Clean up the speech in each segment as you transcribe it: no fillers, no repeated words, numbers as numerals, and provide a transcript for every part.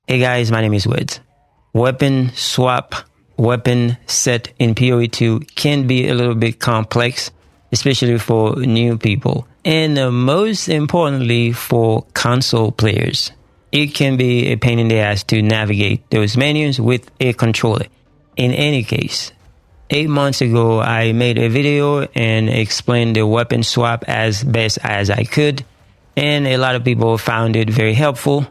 Hey guys, my name is Woods. Weapon swap, weapon set in POE 2 can be a little bit complex, especially for new people. And most importantly for console players. It can be a pain in the ass to navigate those menus with a controller. In any case, 8 months ago, I made a video and explained the weapon swap as best as I could. And a lot of people found it very helpful.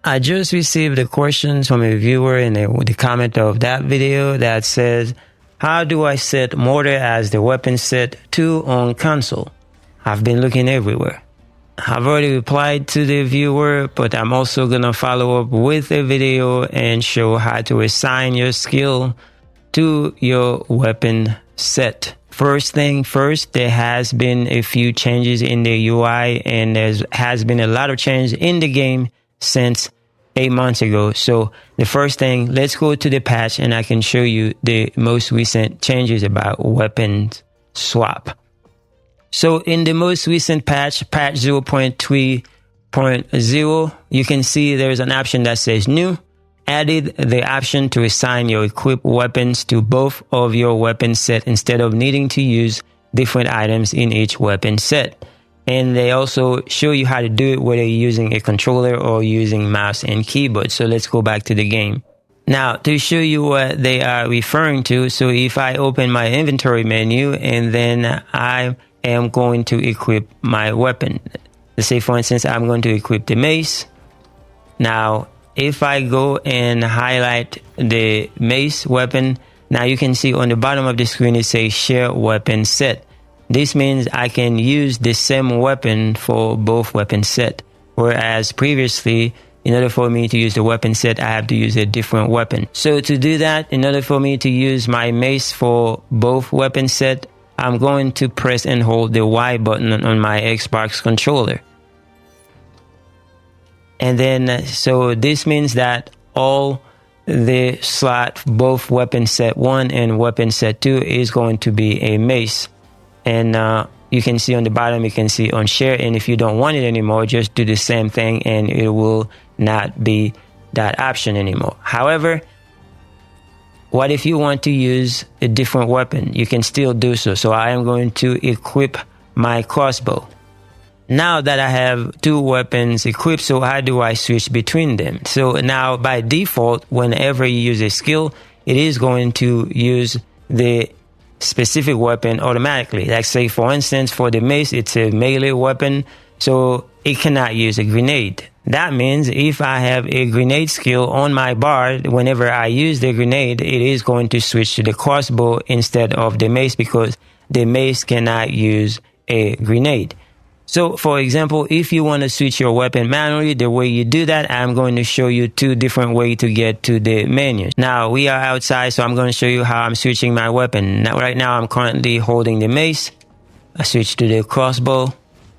I just received a question from a viewer in the comment of that video that says, how do I set mortar as the weapon set 2 on console? I've been looking everywhere. I've already replied to the viewer, but I'm also going to follow up with a video and show how to assign your skill to your weapon set. First thing first, there has been a few changes in the UI and there has been a lot of change in the game since 8 months ago. So the first thing, let's go to the patch and I can show you the most recent changes about weapons swap. So in the most recent patch 0.3.0, you can see there's an option that says new. Added the option to assign your equipped weapons to both of your weapon set instead of needing to use different items in each weapon set. And they also show you how to do it, whether you're using a controller or using mouse and keyboard. So let's go back to the game. Now, to show you what they are referring to, so if I open my inventory menu and then I am going to equip my weapon. Let's say, for instance, I'm going to equip the mace. Now, if I go and highlight the mace weapon, now you can see on the bottom of the screen it says share weapon set. This means I can use the same weapon for both weapon set. Whereas previously, in order for me to use the weapon set, I have to use a different weapon. So to do that, in order for me to use my mace for both weapon set, I'm going to press and hold the Y button on my Xbox controller. And then, so this means that all the slot, both weapon set 1 and weapon set 2 is going to be a mace. And you can see on the bottom, you can see on share. And if you don't want it anymore, just do the same thing and it will not be that option anymore. However, what if you want to use a different weapon? You can still do so. So I am going to equip my crossbow. Now that I have 2 weapons equipped, so how do I switch between them? So now by default, whenever you use a skill, it is going to use the specific weapon automatically. Like say, for instance, for the mace, it's a melee weapon, so it cannot use a grenade. That means if I have a grenade skill on my bar, whenever I use the grenade, it is going to switch to the crossbow instead of the mace because the mace cannot use a grenade. So, for example, if you want to switch your weapon manually, the way you do that, I'm going to show you 2 different ways to get to the menu. Now, we are outside, so I'm going to show you how I'm switching my weapon. Now, right now, I'm currently holding the mace. I switch to the crossbow,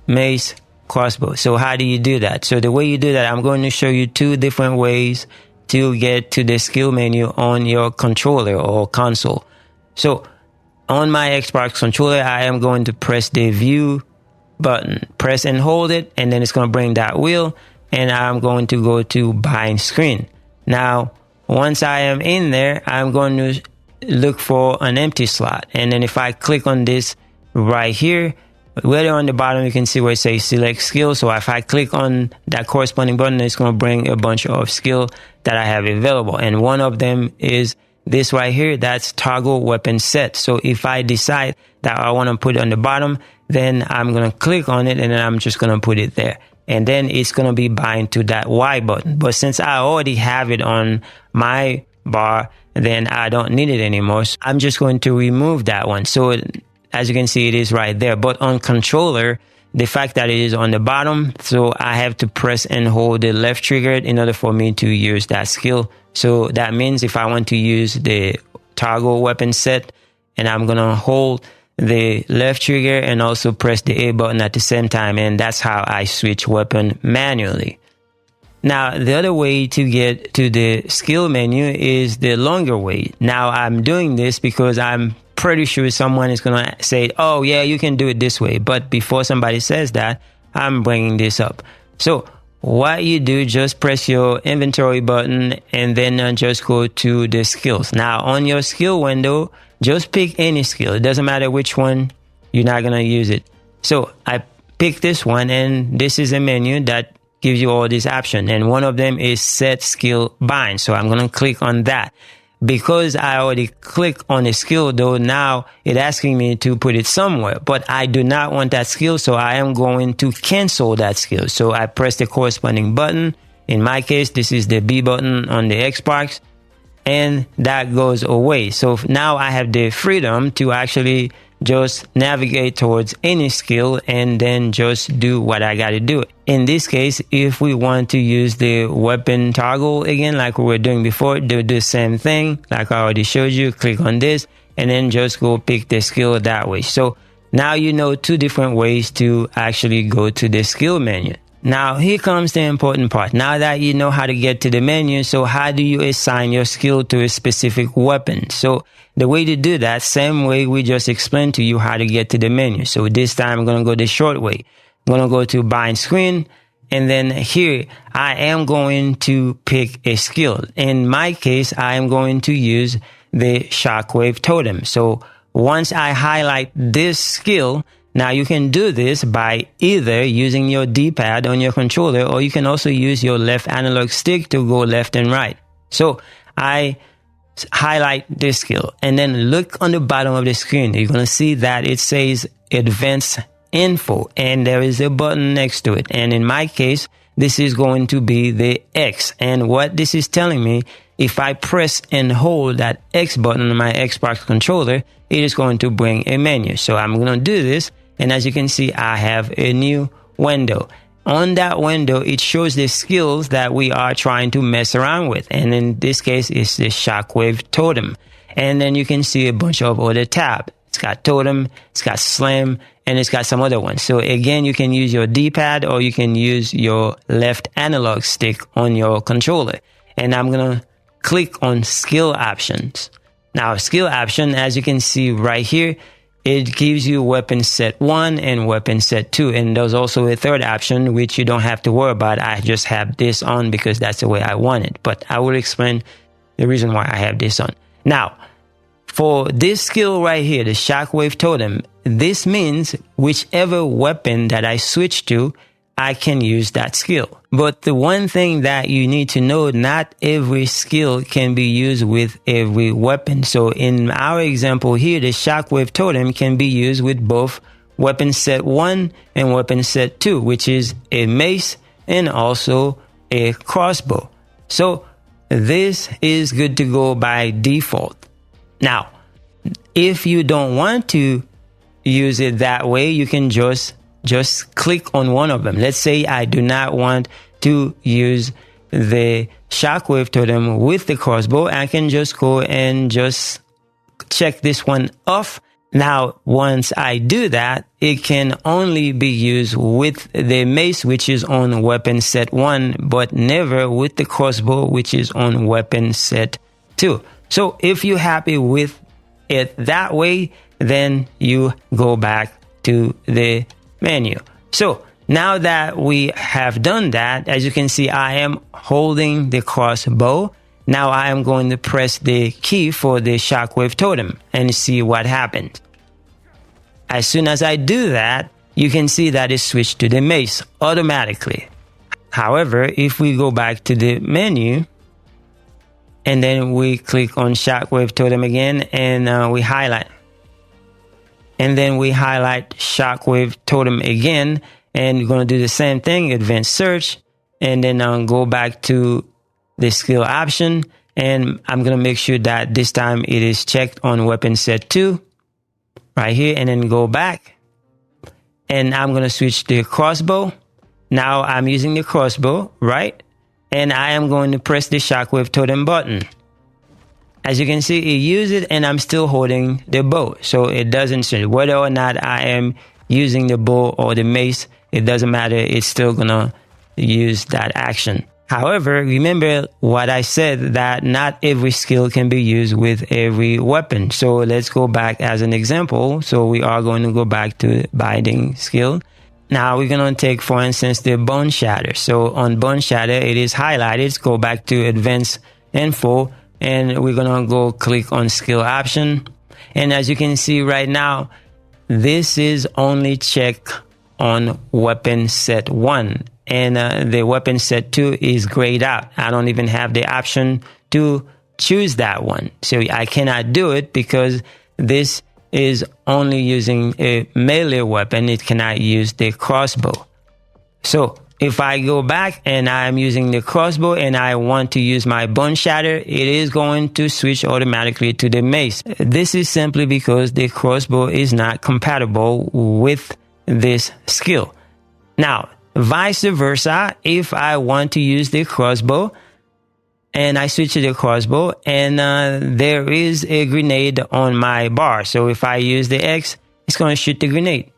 mace, crossbow. So, how do you do that? So, the way you do that, I'm going to show you 2 different ways to get to the skill menu on your controller or console. So, on my Xbox controller, I am going to press the view button, press and hold it, and then it's going to bring that wheel, and I'm going to go to bind screen. Now, once I am in there, I'm going to look for an empty slot, and then if I click on this right here, right on the bottom, you can see where it says select skill. So if I click on that corresponding button, it's going to bring a bunch of skill that I have available, and one of them is this right here. That's toggle weapon set. So if I decide that I want to put it on the bottom, then I'm going to click on it and then I'm just going to put it there. And then it's going to be bind to that Y button. But since I already have it on my bar, then I don't need it anymore. So I'm just going to remove that one. So as you can see, it is right there. But on controller, the fact that it is on the bottom, so I have to press and hold the left trigger in order for me to use that skill. So that means if I want to use the toggle weapon set, and I'm going to hold the left trigger and also press the A button at the same time, and that's how I switch weapon manually. Now, the other way to get to the skill menu is the longer way. Now, I'm doing this because I'm pretty sure someone is going to say, oh, yeah, you can do it this way. But before somebody says that, I'm bringing this up. So what you do, just press your inventory button and then just go to the skills. Now on your skill window, just pick any skill. It doesn't matter which one, you're not going to use it. So I pick this one, and this is a menu that gives you all these options. And one of them is set skill bind. So I'm going to click on that. Because I already click on a skill though, now it's asking me to put it somewhere, but I do not want that skill. So I am going to cancel that skill. So I press the corresponding button. In my case, this is the B button on the Xbox, and that goes away. So now I have the freedom to actually just navigate towards any skill and then just do what I got to do. In this case, if we want to use the weapon toggle again, like we were doing before, do the same thing. Like I already showed you, click on this and then just go pick the skill that way. So now you know two different ways to actually go to the skill menu. Now here comes the important part. Now that you know how to get to the menu, so how do you assign your skill to a specific weapon? So the way to do that, same way we just explained to you how to get to the menu. So this time I'm going to go the short way. I'm going to go to bind screen, and then here I am going to pick a skill. In my case, I am going to use the shockwave totem. So once I highlight this skill, now you can do this by either using your D-pad on your controller, or you can also use your left analog stick to go left and right. So I highlight this skill and then look on the bottom of the screen. You're going to see that it says advanced info and there is a button next to it. And in my case, this is going to be the X. And what this is telling me, if I press and hold that X button on my Xbox controller, it is going to bring a menu. So I'm going to do this. And as you can see, I have a new window. On that window, it shows the skills that we are trying to mess around with. And in this case, it's the shockwave totem. And then you can see a bunch of other tabs. It's got totem, it's got slam, and it's got some other ones. So again, you can use your D-pad or you can use your left analog stick on your controller. And I'm going to click on skill options. Now, skill option, as you can see right here, it gives you weapon set 1 and weapon set 2. And there's also a third option, which you don't have to worry about. I just have this on because that's the way I want it. But I will explain the reason why I have this on. Now, for this skill right here, the shockwave totem, this means whichever weapon that I switch to, I can use that skill. But the one thing that you need to know, not every skill can be used with every weapon. So in our example here, the shockwave totem can be used with both weapon set 1 and weapon set 2, which is a mace and also a crossbow. So this is good to go by default. Now, if you don't want to use it that way, you can just click on one of them. Let's say I do not want to use the shockwave totem with the crossbow. I can just go and just check this one off. Now, once I do that, it can only be used with the mace, which is on weapon set 1, but never with the crossbow, which is on weapon set 2. So if you're happy with it that way, then you go back to the menu. So now that we have done that, as you can see, I am holding the crossbow. Now I am going to press the key for the shockwave totem and see what happens. As soon as I do that, you can see that it switched to the mace automatically. However, if we go back to the menu, and then we click on shockwave totem again, and we highlight. And then we highlight shockwave totem again, and we're going to do the same thing, advanced search, and then go back to the skill option, and I'm going to make sure that this time it is checked on weapon set 2 right here, and then go back, and I'm going to switch to crossbow. Now I'm using the crossbow, right? And I am going to press the shockwave totem button. As you can see, it used it and I'm still holding the bow. So it doesn't change. Whether or not I am using the bow or the mace, it doesn't matter. It's still gonna use that action. However, remember what I said, that not every skill can be used with every weapon. So let's go back as an example. So we are going to go back to binding skill. Now we're going to take, for instance, the bone shatter. So on bone shatter, it is highlighted. Let's go back to advanced info, and we're going to go click on skill option. And as you can see right now, this is only checked on weapon set 1, and the weapon set 2 is grayed out. I don't even have the option to choose that one. So I cannot do it because this is only using a melee weapon. It cannot use the crossbow. So if I go back and I'm using the crossbow and I want to use my bone shatter, it is going to switch automatically to the mace. This is simply because the crossbow is not compatible with this skill. Now, vice versa, if I want to use the crossbow and I switch to the crossbow, and there is a grenade on my bar. So if I use the X, it's going to shoot the grenade.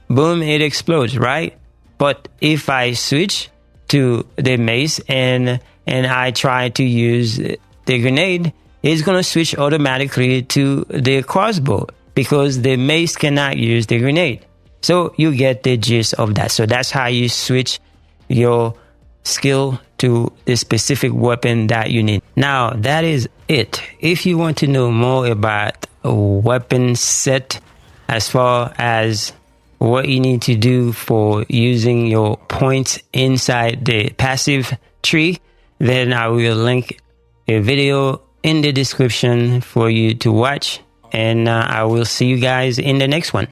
Boom, it explodes, right? But if I switch to the mace and I try to use the grenade, it's going to switch automatically to the crossbow because the mace cannot use the grenade. So you get the gist of that. So that's how you switch your skill to the specific weapon that you need. Now, that is it. If you want to know more about a weapon set as far as what you need to do for using your points inside the passive tree, then I will link a video in the description for you to watch, and I will see you guys in the next one.